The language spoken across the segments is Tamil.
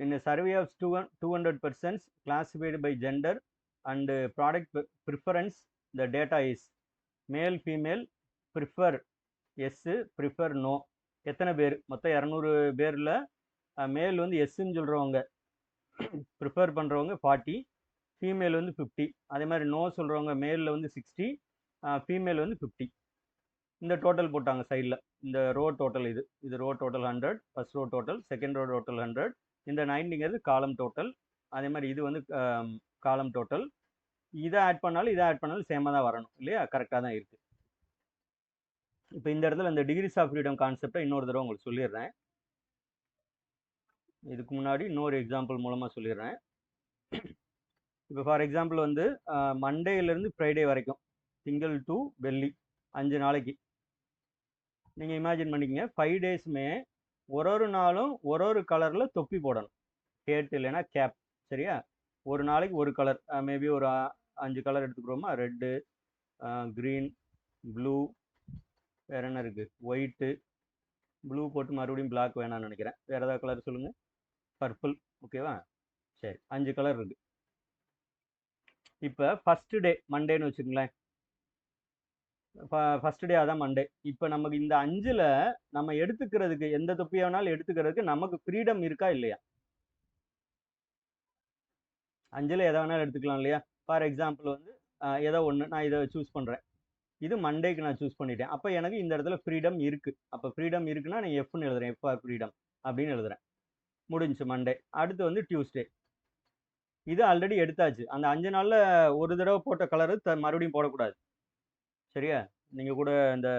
In a survey of 200 persons classified by gender and product preference, the data is male, female, prefer yes, prefer no. எத்தனை பேர் மொத்தம் 200 பேரில் மேல் வந்து எஸ்ன்னு சொல்கிறவங்க ப்ரிஃபர் பண்ணுறவங்க 40, ஃபீமேல் வந்து 50. அதே மாதிரி நோ சொல்கிறவங்க மேலில் வந்து 60, ஃபீமேல் வந்து 50. இந்த டோட்டல் போட்டாங்க சைடில். இந்த ரோ டோட்டல் இது row total 100, first row total, second row total 100, இந்த 90ங்கிறது காலம் டோட்டல். அதே மாதிரி இது வந்து காலம் டோட்டல். இதை ஆட் பண்ணாலும் சேமாக தான் வரணும் இல்லையா, கரெக்டாக தான் இருக்குது. இப்போ இந்த இடத்துல இந்த டிகிரிஸ் ஆஃப் ஃப்ரீடம் கான்செப்டை இன்னொரு தடவை உங்களுக்கு சொல்லிடுறேன். இதுக்கு முன்னாடி இன்னொரு எக்ஸாம்பிள் மூலமாக சொல்லிடுறேன். இப்போ ஃபார் எக்ஸாம்பிள் வந்து மண்டேலேருந்து ஃப்ரைடே வரைக்கும், திங்கள் டு வெள்ளி 5 நாளைக்கு நீங்கள் இமேஜின் பண்ணிக்கங்க. 5 டேஸுமே ஒரு நாளும் ஒரு கலரில் தொப்பி போடணும், ஹேட் இல்லைன்னா கேப். சரியா, ஒரு நாளைக்கு ஒரு கலர், மேபி ஒரு 5 கலர் எடுத்துக்கிறோமா, ரெட்டு, க்ரீன், ப்ளூ, வேறு என்ன இருக்குது, ஒயிட்டு, ப்ளூ போட்டு மறுபடியும் பிளாக் வேணாம்னு நினைக்கிறேன். வேறு ஏதாவது கலர் சொல்லுங்கள், பர்பிள். ஓகேவா, சரி, 5 கலர் இருக்குது. இப்போ ஃபஸ்ட்டு டே மண்டேன்னு வச்சுக்கங்களேன். ஃபஸ்ட் டே அதான் மண்டே. இப்போ நமக்கு இந்த 5ல் நம்ம எடுத்துக்கிறதுக்கு எந்த தொப்பியை வேணாலும் எடுத்துக்கிறதுக்கு நமக்கு ஃப்ரீடம் இருக்கா இல்லையா? 5ல் எதை வேணாலும் எடுத்துக்கலாம் இல்லையா? ஃபார் எக்ஸாம்பிள் வந்து ஏதோ ஒன்று நான் இதை சூஸ் பண்ணுறேன். இது மண்டேக்கு நான் சூஸ் பண்ணிட்டேன். அப்போ எனக்கு இந்த இடத்துல ஃப்ரீடம் இருக்குது. அப்போ ஃப்ரீடம் இருக்குன்னா நான் எஃப்னு எழுதுறேன், எஃப் ஆர் ஃப்ரீடம் அப்படின்னு எழுதுறேன். முடிஞ்சு மண்டே. அடுத்து வந்து டியூஸ்டே. இது ஆல்ரெடி எடுத்தாச்சு. அந்த 5 நாளில் ஒரு தடவை போட்ட கலரு மறுபடியும் போடக்கூடாது. சரியா, நீங்கள் கூட இந்த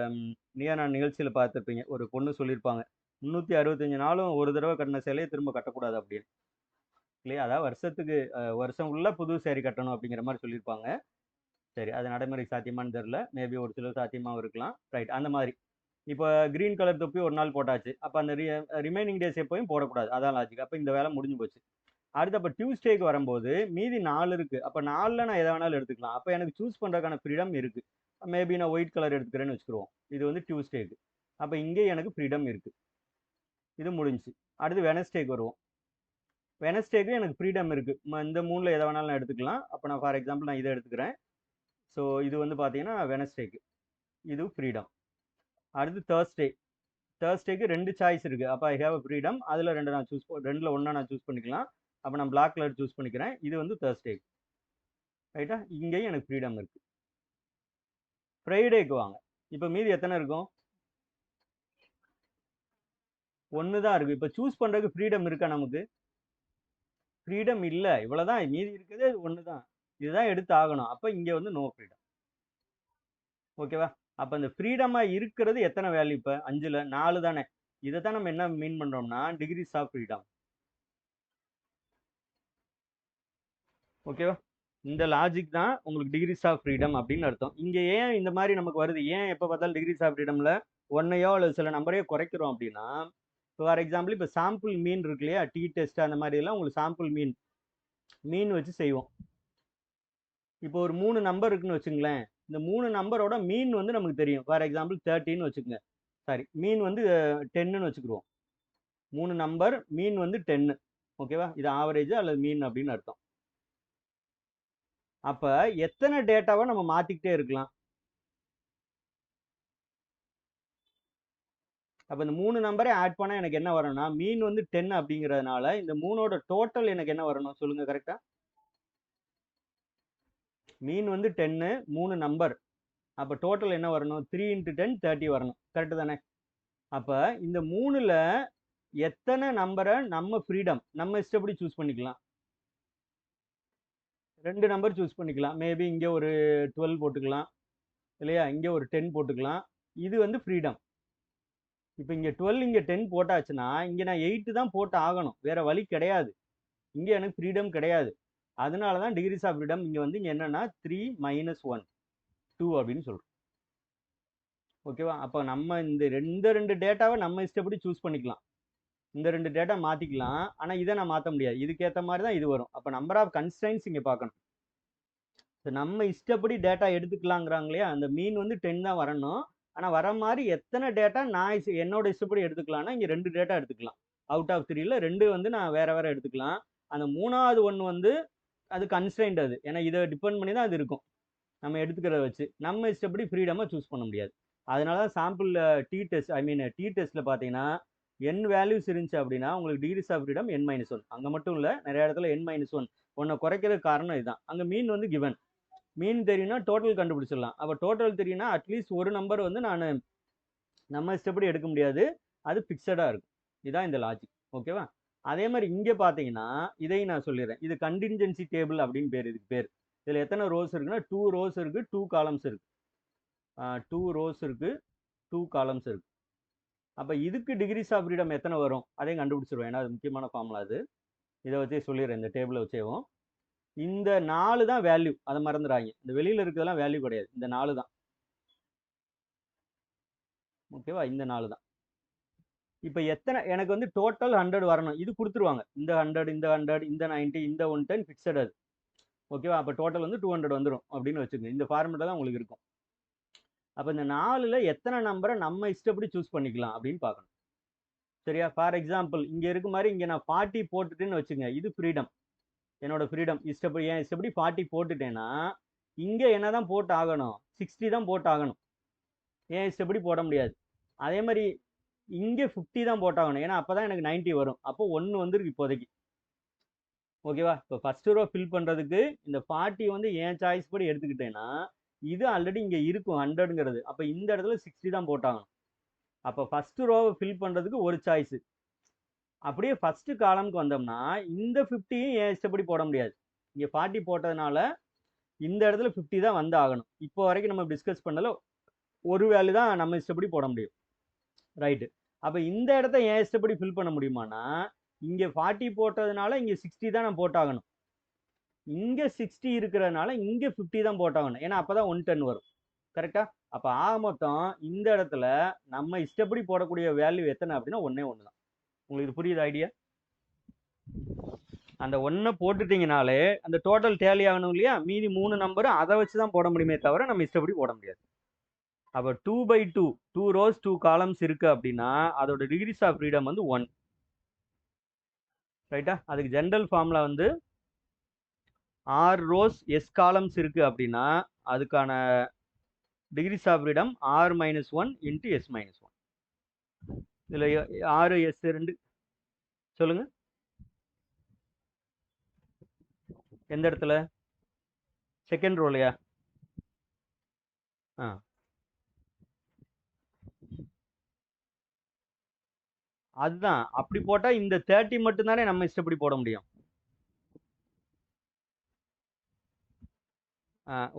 நான் நிகழ்ச்சியில் பார்த்துருப்பீங்க, ஒரு பொண்ணு சொல்லியிருப்பாங்க 365 நாளும் ஒரு தடவை கட்டின சேலையை திரும்ப கட்டக்கூடாது அப்படின்னு இல்லையா. அதாவது வருஷத்துக்கு வருஷம் உள்ள புது சேரீ கட்டணும் அப்படிங்கிற மாதிரி சொல்லியிருப்பாங்க. சரி, அது நடைமுறை சாத்தியமானு தெரில, மேபி ஒரு சிலர் சாத்தியமாகவும் இருக்கலாம். ரைட், அந்த மாதிரி. இப்போ க்ரீன் கலர் தொப்பி ஒரு நாள் போட்டாச்சு. அப்போ அந்த ரிமைனிங் டேஸ் எப்போயும் போடக்கூடாது, அதான் லாஜிக். அப்போ இந்த வேலை முடிஞ்சு போச்சு. அடுத்து அப்போ டியூஸ்டேக்கு வரும்போது மீதி 4 இருக்குது. அப்போ 4ல் நான் எதை வேணாலும் எடுத்துக்கலாம். அப்போ எனக்கு சூஸ் பண்ணுறதுக்கான ஃப்ரீடம் இருக்குது. மேபி நான் ஒயிட் கலர் எடுத்துக்கிறேன்னு வச்சுக்கிடுவோம். இது வந்து டியூஸ்டேக்கு. அப்போ இங்கே எனக்கு ஃப்ரீடம் இருக்குது. இது முடிஞ்சு. அடுத்து வெனஸ்டேக்கு வருவோம். வெனஸ்டேக்கு எனக்கு ஃப்ரீடம் இருக்குது. இந்த 3ல் எதை வேணாலும் நான் எடுத்துக்கலாம். அப்போ நான் ஃபார் எக்ஸாம்பிள் நான் இதை எடுத்துக்கிறேன். ஸோ இது வந்து பார்த்தீங்கன்னா வெனஸ்டேக்கு, இது ஃப்ரீடம். அடுத்து தேர்ஸ்டேக்கு 2 சாய்ஸ் இருக்குது. அப்போ ஐ ஹேவ் ஃப்ரீடம். அதில் 2 நான் சூஸ் 2ல் 1 நான் சூஸ் பண்ணிக்கலாம். அப்போ நான் பிளாக் கலர் சூஸ் பண்ணிக்கிறேன். இது வந்து தேர்ஸ்டேக்கு. ரைட்டா, இங்கேயும் எனக்கு ஃப்ரீடம் இருக்குது. ஃப்ரைடேக்கு வாங்க. இப்போ மீதி எத்தனை இருக்கும்? 1 தான் இருக்குது. இப்போ சூஸ் பண்ணுறதுக்கு ஃப்ரீடம் இருக்கா? நமக்கு ஃப்ரீடம் இல்லை, இவ்வளோதான். மீதி இருக்கிறதே 1 தான். இதுதான் எடுத்து ஆகணும். அப்போ இங்கே வந்து நோ ஃப்ரீடம். ஓகேவா, அப்போ இந்த ஃப்ரீடமாக இருக்கிறது எத்தனை வேல்யூ? இப்போ 5ல் 4 தானே. இதை தான் நம்ம என்ன மீன் பண்ணுறோம்னா டிகிரிஸ் ஆஃப் ஃப்ரீடம். ஓகேவா, இந்த லாஜிக் தான் உங்களுக்கு டிகிரிஸ் ஆஃப் ஃப்ரீடம் அப்படின்னு அர்த்தம். இங்கே ஏன் இந்த மாதிரி நமக்கு வருது, ஏன் எப்போ பார்த்தாலும் டிகிரிஸ் ஆஃப் ஃப்ரீடமில் 1ஐயோ அல்லது சில நம்பரையோ குறைக்கிறோம் அப்படின்னா, இப்போ ஃபார் எக்ஸாம்பிள் இப்போ சாம்பிள் மீன் இருக்கு இல்லையா, டி டெஸ்ட் அந்த மாதிரிலாம் உங்களுக்கு சாம்பிள் மீன் வச்சு செய்வோம். இப்போ ஒரு 3 நம்பர் இருக்குன்னு வச்சுங்களேன். இந்த 3 நம்பரோட மீன் வந்து நமக்கு தெரியும். ஃபார் எக்ஸாம்பிள் 30ன்னு வச்சுக்கோங்க. சாரி, மீன் வந்து 10ன்னு வச்சுக்கிடுவோம். 3 நம்பர், மீன் வந்து 10. ஓகேவா, இது ஆவரேஜ் அல்லது மீன் அப்படின்னு அர்த்தம். அப்போ எத்தனை டேட்டாவை நம்ம மாற்றிக்கிட்டே இருக்கலாம்? அப்போ இந்த 3 நம்பரை ஆட் பண்ணால் எனக்கு என்ன வரணும்னா, மீன் வந்து 10 அப்படிங்கிறதுனால இந்த 3ஓட டோட்டல் எனக்கு என்ன வரணும் சொல்லுங்கள் கரெக்டாக? மீன் வந்து 10, 3 நம்பர். அப்போ டோட்டல் என்ன வரணும்? 3 × 10 30 வரணும். கரெக்டு தானே? அப்போ இந்த 3ல் எத்தனை நம்பரை நம்ம ஃப்ரீடம் நம்ம இஷ்டப்படி சூஸ் பண்ணிக்கலாம்? 2 நம்பர் சூஸ் பண்ணிக்கலாம். மேபி இங்கே ஒரு 12 போட்டுக்கலாம் இல்லையா, இங்கே ஒரு 10 போட்டுக்கலாம். இது வந்து ஃப்ரீடம். இப்போ இங்கே 12 இங்கே 10 போட்டாச்சுன்னா இங்கே நான் 8 தான் போட்டு ஆகணும், வேற வழி கிடையாது. இங்கே எனக்கு ஃப்ரீடம் கிடையாது. அதனால தான் டிகிரிஸ் ஆஃப் ஃப்ரீடம் இங்கே வந்து இங்கே என்னன்னா 3 - 1 2 அப்படின்னு சொல்கிறோம். ஓகேவா, அப்போ நம்ம இந்த 2 டேட்டாவை நம்ம இஷ்டப்படி சூஸ் பண்ணிக்கலாம். இந்த 2 டேட்டா மாற்றிக்கலாம். ஆனால் இதை நான் மாற்ற முடியாது. இதுக்கேற்ற மாதிரி தான் இது வரும். அப்போ நம்பர் ஆஃப் கன்ஸ்ட்ரைன்ஸ் இங்கே பார்க்கணும். நம்ம இஷ்டப்படி டேட்டா எடுத்துக்கலாங்கிறாங்க இல்லையா, அந்த மீன் வந்து 10 தான் வரணும். ஆனால் வர மாதிரி எத்தனை டேட்டா நான் என்னோட இஷ்டப்படி எடுத்துக்கலாம்னா இங்கே 2 டேட்டா எடுத்துக்கலாம். அவுட் ஆஃப் 3ல 2 வந்து நான் வேற வேற எடுத்துக்கலாம். அந்த 3வது ஒன்று வந்து அது கன்ஸ்ட்ரெயின்ட் அது. ஏன்னா இதை டிபெண்ட் பண்ணி தான் அது இருக்கும். நம்ம எடுத்துக்கிறத வச்சு நம்ம இஷ்டப்படி ஃப்ரீடமாக சூஸ் பண்ண முடியாது. அதனால தான் சாம்பிள் டி டெஸ்ட்டில் பார்த்தீங்கன்னா n வேல்யூஸ் இருந்துச்சு அப்படின்னா உங்களுக்கு டிகிரிஸ் ஆஃப் ஃப்ரீடம் n-1. அங்கே மட்டும் இல்லை, நிறைய இடத்துல n-1 ஒன்றை குறைக்கிறதுக்கு காரணம் இதுதான். அங்கே மீன் வந்து கிவன். மீன் தெரியும்னா டோட்டல் கண்டுபிடிச்சிடலாம். அப்போ டோட்டல் தெரியும்னா அட்லீஸ்ட் ஒரு நம்பர் வந்து நம்ம இஷ்டப்படி எடுக்க முடியாது, அது ஃபிக்ஸடாக இருக்கும். இதுதான் இந்த லாஜிக். ஓகேவா? அதே மாதிரி இங்கே பார்த்தீங்கன்னா இதையும் நான் சொல்லிடுறேன். இது கண்டின்ஜென்சி டேபிள் அப்படின்னு பேர். இதுக்கு பேர். இதில் எத்தனை ரோஸ் இருக்குன்னா 2 ரோஸ் இருக்கு, 2 காலம்ஸ் இருக்கு. 2 ரோஸ் இருக்கு, 2 காலம்ஸ் இருக்கு. அப்போ இதுக்கு டிகிரிஸ் ஆஃப் ஃப்ரீடம் எத்தனை வரும் அதையும் கண்டுபிடிச்சிருவேன். ஏன்னா அது முக்கியமான ஃபார்முலா அது. இதை வச்சே சொல்லிடுறேன். இந்த டேபிளை வச்சேவும் இந்த 4 தான் வேல்யூ. அதை மறந்துடாங்க. இந்த வெளியில் இருக்கிறதெல்லாம் வேல்யூ கிடையாது. இந்த 4 தான். ஓகேவா? இந்த 4 தான். இப்போ எத்தனை எனக்கு வந்து டோட்டல் 100 வரணும். இது கொடுத்துருவாங்க. இந்த 100, இந்த 100, இந்த 90, இந்த 110 ஃபிக்ஸட் அது. ஓகேவா? அப்போ டோட்டல் வந்து 200 வந்துடும் அப்படின்னு வச்சுக்கோங்க. இந்த ஃபார்முலா தான் உங்களுக்கு இருக்கும். அப்போ இந்த 4ல் எத்தனை நம்பரை நம்ம இஷ்டப்படி சூஸ் பண்ணிக்கலாம் அப்படின்னு பார்க்கணும். சரியா? ஃபார் எக்ஸாம்பிள் இங்கே இருக்க மாதிரி இங்கே நான் 40 போட்டுட்டேன்னு வச்சுங்க. இது ஃப்ரீடம், என்னோட ஃப்ரீடம். இஷ்டப்படி 40 போட்டுட்டேன்னா இங்கே என்ன தான் போட்டு ஆகணும்? 60 தான் போட்டு ஆகணும். ஏன் இஷ்டப்படி போட முடியாது. அதே மாதிரி இங்கே 50 தான் போட்டாகணும். ஏன்னா அப்போ தான் எனக்கு 90 வரும். அப்போ 1 வந்துருக்கு இப்போதைக்கு. ஓகேவா? இப்போ ஃபர்ஸ்ட் ரோ ஃபில் பண்ணுறதுக்கு இந்த 40 வந்து என் சாய்ஸ் படி எடுத்துக்கிட்டேன்னா இது ஆல்ரெடி இங்கே இருக்கும் 100ங்கிறது. அப்போ இந்த இடத்துல 60 தான் போட்டாகணும். அப்போ ஃபர்ஸ்ட் ரோவை ஃபில் பண்ணுறதுக்கு ஒரு சாய்ஸு. அப்படியே ஃபர்ஸ்ட் காலம்க்கு வந்தோம்னா இந்த 50யும் என் இஷ்டப்படி போட முடியாது. இங்கே 40 போட்டதுனால இந்த இடத்துல 50 தான் வந்து ஆகணும். இப்போ வரைக்கும் நம்ம டிஸ்கஸ் பண்ணல ஒரு வேல்யூ தான் நம்ம இஷ்டப்படி போட முடியும். ரைட்டு. அப்போ இந்த இடத்த என் இஷ்டப்படி ஃபில் பண்ண முடியுமானா இங்கே 40 போட்டதுனால இங்கே 60 தான் நான் போட்டாகணும். இங்கே 60 இருக்கிறதுனால இங்கே 50 தான் போட்டாகணும். ஏன்னா அப்போ தான் 110 வரும். கரெக்டா? அப்போ ஆக மொத்தம் இந்த இடத்துல நம்ம இஷ்டப்படி போடக்கூடிய வேல்யூ எத்தனை அப்படின்னா 1 தான். உங்களுக்கு புரியுது ஐடியா? அந்த 1 போட்டுட்டீங்கனாலே அந்த டோட்டல் டேலி ஆகணும் இல்லையா? மீதி 3 நம்பர் அதை வச்சு தான் போட முடியுமே தவிர நம்ம இஷ்டப்படி போட முடியாது. அப்போ 2/2 2 ரோஸ் 2 காலம்ஸ் இருக்கு அப்படின்னா அதோட டிகிரிஸ் ஆஃப் ஃப்ரீடம் வந்து 1. ரைட்டா? அதுக்கு ஜென்ரல் ஃபார்முலா வந்து R ரோஸ் S காலம்ஸ் இருக்கு அப்படின்னா அதுக்கான decrease of freedom R-1 into S-1. இதில் 6 S 2 சொல்லுங்க. எந்த இடத்துல? செகண்ட் ரோலையா? அதுதான். அப்படி போட்டா இந்த 30 மட்டும் தானே நம்ம இஷ்டப்படி போட முடியும்.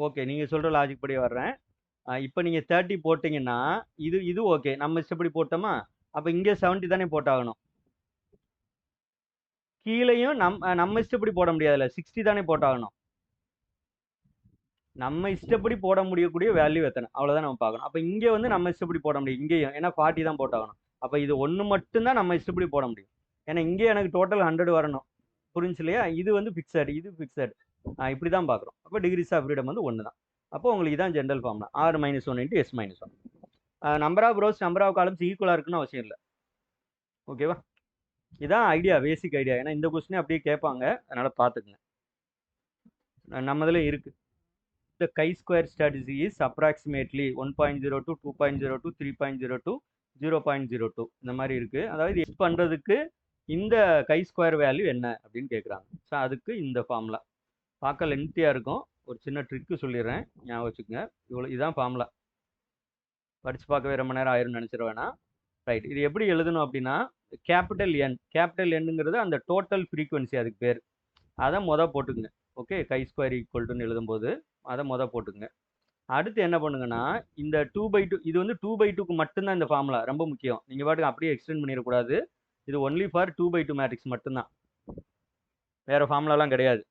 ஓகே, நீங்க சொல்ற லாஜிக் படி வர்றேன். இப்போ நீங்க 30 போட்டீங்கன்னா இது ஓகே, நம்ம இஷ்டப்படி போட்டோமா? அப்போ இங்கே 70 தானே போட்டாகணும். கீழேயும் நம்ம இஷ்டப்படி போட முடியாதுல்ல, 60 தானே போட்டாகணும். நம்ம இஷ்டப்படி போட முடியக்கூடிய வேல்யூ எத்தனை, அவ்வளோதான் நம்ம பார்க்கணும். அப்போ இங்கே வந்து நம்ம இஷ்டப்படி போட முடியும் இங்கேயும், ஏன்னா 40 தான் போட்டாகணும். அப்போ இது 1 மட்டும்தான் நம்ம இஷ்டப்படி போட முடியும். ஏன்னா இங்கே எனக்கு டோட்டல் 100 வரணும். புரிஞ்சு இல்லையா? இது வந்து ஃபிக்ஸட், இது ஃபிக்ஸட். இப்படி தான் பார்க்குறோம். அப்போ டிகிரிஸ் ஆஃப் ஃப்ரீடம் வந்து 1 தான். அப்போ உங்களுக்கு இதான் general formula R-1 into S-1. Number of rows number of columns ஈக்குவலாக இருக்குன்னு அவசியம் இல்லை. ஓகேவா? இதான் ஐடியா, பேசிக் ஐடியா. ஏன்னா இந்த கொஸ்டினே அப்படியே கேட்பாங்க, அதனால பார்த்துக்குங்க. நம்ம இதில் இருக்கு. The chi-square strategy is approximately 1.02, 2.02, 3.02, 0.02 இந்த மாதிரி இருக்கு. அதாவது எக்ஸ் பண்ணுறதுக்கு இந்த chi-square வேல்யூ என்ன அப்படின்னு கேட்குறாங்க. ஸோ அதுக்கு இந்த ஃபார்முலா பார்க்க லென்த்தியாக இருக்கும். ஒரு சின்ன ட்ரிக்கு சொல்லிடுறேன், ஞாபகம் வச்சுக்கோங்க. இதுதான் ஃபார்முலா. படித்து பார்க்கவே ரொம்ப நேரம் ஆயிரும்னு நினச்சிட வேணாம். ரைட். இது எப்படி எழுதணும் அப்படின்னா கேபிட்டல் என்ங்கிறது அந்த டோட்டல் ஃப்ரீக்குவன்சி, அதுக்கு பேர். அதை போட்டுக்குங்க. ஓகே, chi-square ஈக்குவல்ட்டுன்னு எழுதும்போது அதை போட்டுங்க. அடுத்து என்ன பண்ணுங்கன்னா இந்த 2/2 இது வந்து 2/2க்கு மட்டும்தான் இந்த ஃபார்முலா, ரொம்ப முக்கியம். நீங்கள் பாட்டுக்கு அப்படியே எக்ஸ்டெண்ட் பண்ணிடக்கூடாது. இது ஒன்லி ஃபார் 2/2 மேட்ரிக்ஸ் மட்டும்தான், வேறு ஃபார்முலாலாம் கிடையாது.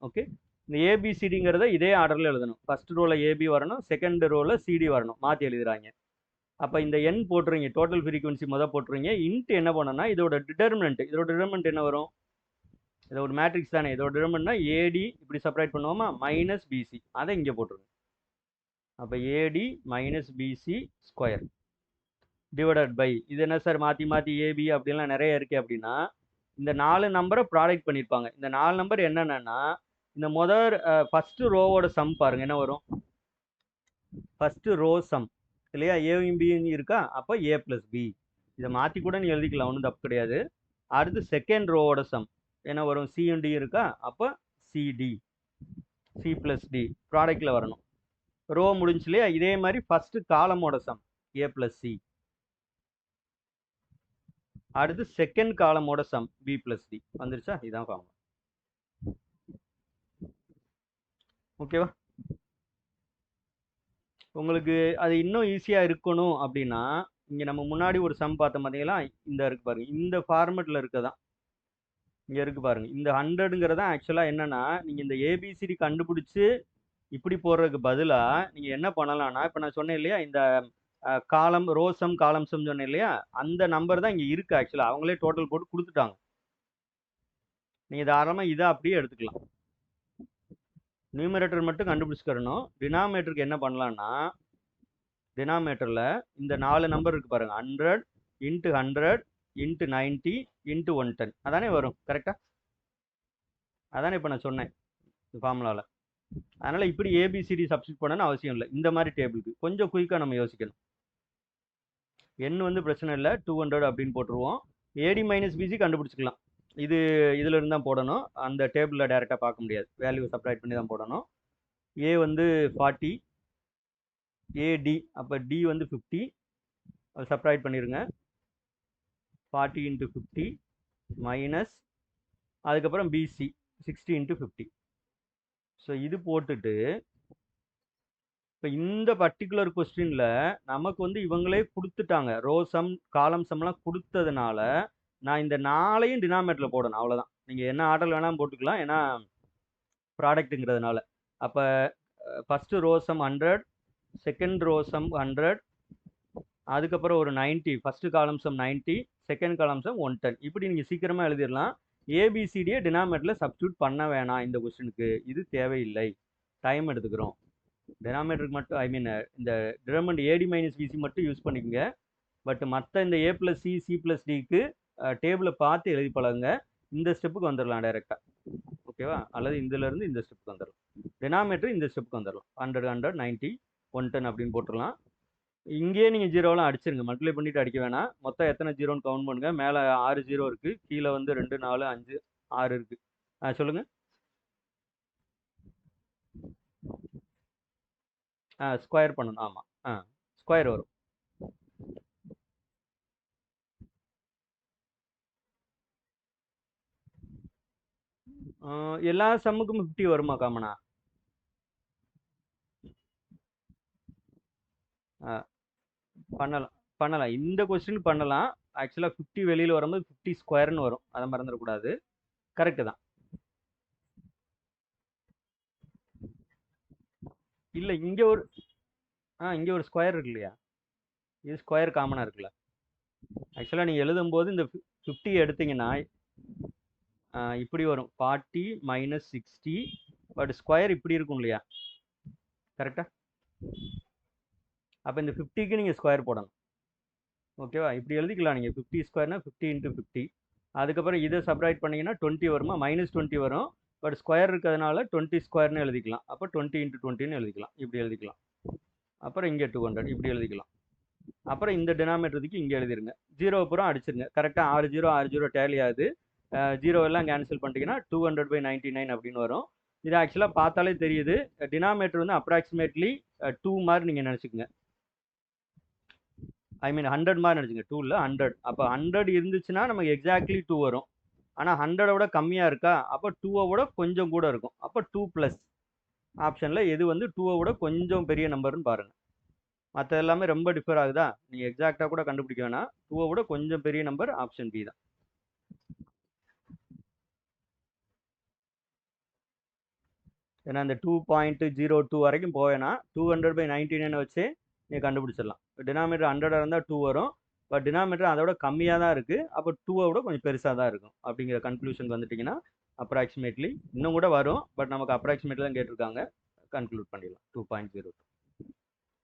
ஓகே, இந்த ஏபிசிடிங்கிறத இதே ஆர்டரில் எழுதணும். ஃபர்ஸ்ட் ரோவில் ஏபி வரணும், செகண்ட் ரோவில் சிடி வரணும், மாற்றி எழுதுறாங்க. அப்போ இந்த என் போட்டுருங்க, டோட்டல் ஃப்ரீக்குவன்சி போட்டுருங்க. இன்ட்டு என்ன பண்ணோன்னா இதோட டிட்டர்மினன்ட் என்ன வரும்? இது ஒரு மேட்ரிக்ஸ் தானே, இதோட டிட்டர்மினன்ட்னா ஏடி இப்படி செப்பரேட் பண்ணுவோமா, மைனஸ் பிசி, அதை இங்கே போட்டுருங்க. அப்போ AD minus BC square divided by இது என்ன சார் மாற்றி மாற்றி ஏபி அப்படின்லாம் நிறைய இருக்குது அப்படின்னா இந்த 4 நம்பரை ப்ராடக்ட் பண்ணியிருப்பாங்க. இந்த 4 நம்பர் என்னென்னா இந்த ஃபஸ்ட்டு ரோவோட சம் பாருங்கள் என்ன வரும். ஃபஸ்ட்டு ரோ சம் இல்லையா, ஏயும் பியும் இருக்கா, அப்போ ஏ ப்ளஸ் பி. இதை மாற்றி கூட நீ எழுதிக்கலாம், ஒன்றும் தப்பு கிடையாது. அடுத்து செகண்ட் ரோவோட சம் என்ன வரும், சியும் டி இருக்கா, அப்போ சிடி, சி ப்ளஸ் டி ப்ராடக்டில் வரணும். ரோ முடிஞ்சு இல்லையா. இதே மாதிரி ஃபஸ்ட்டு காலமோட சம் ஏ ப்ளஸ் சி. அடுத்து செகண்ட் காலமோட சம் பி ப்ளஸ் டி வந்துருச்சா. இதுதான் ஃபார்முலா. ஓகேவா. உங்களுக்கு அது இன்னும் ஈஸியாக இருக்கணும் அப்படின்னா இங்கே நம்ம முன்னாடி ஒரு சம் பார்த்தோம் பார்த்தீங்களா, இந்த இருக்கு பாருங்க, இந்த ஃபார்மெட்டில் இருக்கதான் இங்கே இருக்கு பாருங்க. இந்த 100ங்கிறத ஆக்சுவலாக என்னன்னா நீங்கள் இந்த ஏபிசிடி கண்டுபிடிச்சி இப்படி போடுறதுக்கு பதிலாக நீங்கள் என்ன பண்ணலாம்னா, இப்போ நான் சொன்னேன் இல்லையா இந்த காலம் ரோசம் காலம்சம் சொன்னேன் இல்லையா, அந்த நம்பர் தான் இங்கே இருக்குது. ஆக்சுவலாக அவங்களே டோட்டல் போட்டு கொடுத்துட்டாங்க. நீங்கள் தாராளமாக இதை அப்படியே எடுத்துக்கலாம். நியூமரேட்டர் மட்டும் கண்டுபிடிச்சிக்கிறணும். டினாமினேட்டருக்கு என்ன பண்ணலான்னா, டினாமினேட்டரில் இந்த 4 நம்பர் இருக்குது பாருங்கள், 100 × 100 × 90 × 110 அதானே வரும். கரெக்டாக அதானே இப்போ நான் சொன்னேன் ஃபார்முலாவில். அதனால் இப்படி ஏபிசிடி சப்ஸ்டிட் பண்ணணும்னு அவசியம் இல்லை. இந்த மாதிரி டேபிளுக்கு கொஞ்சம் குயிக்காக நம்ம யோசிக்கணும். எண் வந்து பிரச்சனை இல்லை, 200 அப்படின்னு போட்டுருவோம். ஏடி மைனஸ் பிசி கண்டுபிடிச்சிக்கலாம். இதில் இருந்து தான் போடணும், அந்த டேபிளில் டைரெக்டாக பார்க்க முடியாது, வேல்யூ சப்ராக்ட் பண்ணி தான் போடணும். ஏ வந்து 40, ஏடி அப்போ டி வந்து 50, அது சப்ராக்ட் பண்ணிடுங்க. 40 × 50 மைனஸ் அதுக்கப்புறம் பிசி 60 × 50. ஸோ இது போட்டுட்டு இப்போ இந்த பர்டிகுலர் கொஸ்டினில் நமக்கு வந்து இவங்களே கொடுத்துட்டாங்க, ரோ சம் காலம் சம்லாம் கொடுத்ததுனால நான் இந்த 4ஐயும் டினாமினேட்டரில் போடணும், அவ்வளோதான். நீங்கள் என்ன ஆர்டர் வேணாலும் போட்டுக்கலாம், ஏன்னா ப்ராடக்ட்டுங்கிறதுனால. அப்போ first row sum 100, second row sum 100, அதுக்கப்புறம் ஒரு 90, ஃபஸ்ட்டு காலம் சம் 90, செகண்ட் காலம் சம் 110. இப்படி நீங்கள் சீக்கிரமாக எழுதிடலாம். ஏபிசிடியை டினாமினேட்டரில் சப்ஸ்டியூட் பண்ண வேணாம் இந்த கொஸ்டினுக்கு, இது தேவையில்லை, டைம் எடுத்துக்கிறோம். டினாமினேட்டருக்கு மட்டும் இந்த டிடர்மினன்ட் ஏடி மைனஸ் பிசி மட்டும் யூஸ் பண்ணிக்கோங்க. பட் மற்ற இந்த ஏ ப்ளஸ் சி, சி ப்ளஸ் டிக்கு டேபிளை பார்த்து எழுதி பழகுங்க. இந்த ஸ்டெப்புக்கு வந்துடலாம் டைரெக்டாக, ஓகேவா. அல்லது இதிலேருந்து இந்த ஸ்டெப்புக்கு வந்துடலாம். டினாமினேட்டர் இந்த ஸ்டெப்புக்கு வந்துடலாம். 100 100 90 110 அப்படின்னு போட்டுடலாம். இங்கேயே நீங்கள் ஜீரோலாம் அடிச்சிருங்க, மல்டிப்ளை பண்ணிவிட்டு அடிக்க வேணாம். மொத்தம் எத்தனை ஜீரோன்னு கவுண்ட் பண்ணுங்க. மேலே 6 0 இருக்குது, கீழே வந்து 2 4 5 6 இருக்குது. சொல்லுங்கள். ஸ்கொயர் பண்ணணும், ஆமாம். ஸ்கொயர் வரும். எல்லா சம்முக்கும் 50 வருமா காமனா? பண்ணலாம். இந்த கொஸ்டின் பண்ணலாம். ஆக்சுவலாக 50 வெளியில் வரும்போது 50 ஸ்கொயர்னு வரும், அதை மறந்துடக்கூடாது. கரெக்டு தான். இல்லை இங்கே ஒரு ஸ்கொயர் இருக்கு இல்லையா, இது ஸ்கொயர் காமனாக இருக்குல்ல. ஆக்சுவலாக நீங்கள் எழுதும்போது இந்த 50 எடுத்தீங்கன்னா இப்படி வரும், 40 - 60, பட் ஸ்கொயர் இப்படி இருக்கும் இல்லையா, கரெக்டாக. அப்போ இந்த 50க்கு நீங்கள் ஸ்கொயர் போடணும், ஓகேவா. இப்படி எழுதிக்கலாம் நீங்கள். 50 ஸ்கொயர்னா 50 × 50. அதுக்கப்புறம் இதை சப்ராக்ட் பண்ணிங்கன்னா 20 வருமா, -20 வரும். பட் ஸ்கொயர் இருக்கிறதுனால 20 ஸ்கொயர்னு எழுதிக்கலாம். அப்போ 20 × 20ன்னு எழுதிக்கலாம், இப்படி எழுதிக்கலாம். அப்புறம் இங்கே 200 இப்படி எழுதிக்கலாம். அப்புறம் இந்த டினாமினேட்டருக்கு இங்கே எழுதிருங்க. 0 அப்புறம் அடிச்சிருங்க. கரெக்டாக 6 0 6 0 டேலி ஆகுது. 0 எல்லாம் கேன்சல் பண்ணிட்டீங்கன்னா 200/99 அப்படின்னு வரும். இது ஆக்சுவலாக பார்த்தாலே தெரியுது, டினாமினேட்டர் வந்து அப்ராக்சிமேட்லி 2 மாதிரி நீங்கள் நினச்சிக்கோங்க. 100 மாதிரி நினச்சிங்க, 2 இல்லை 100. அப்போ 100 இருந்துச்சுன்னா நமக்கு எக்ஸாக்ட்லி 2 வரும். ஆனால் 100 விட கம்மியாக இருக்கா, அப்போ 2 விட கொஞ்சம் கூட இருக்கும். அப்போ 2+ ஆப்ஷனில் எது வந்து 2 விட கொஞ்சம் பெரிய நம்பர்னு பாருங்கள். மற்ற எல்லாமே ரொம்ப டிஃபர் ஆகுதா, நீங்கள் எக்ஸாக்டாக கூட கண்டுபிடிக்க வேணாம். 2 விட கொஞ்சம் பெரிய நம்பர் ஆப்ஷன் பி தான். ஏன்னா இந்த 2.02 வரைக்கும் போவேன்னா 200/99 வச்சு நீங்கள் கண்டுபிடிச்சிடலாம். டினாமினேட்டர் 100 இருந்தால் 2 வரும், பட் டினாமினேட்டர் அதோட கம்மியாக தான் இருக்குது. அப்போ 2 விட கொஞ்சம் பெருசாக தான் இருக்கும் அப்படிங்கிற கன்க்ளூஷன் வந்துட்டிங்கன்னா அப்ராக்சிமேட்லி இன்னும் கூட வரும், பட் நமக்கு அப்ராக்சிமேட்லி தான் கேட்டிருக்காங்க, கன்க்ளூட் பண்ணிடலாம் 2.02.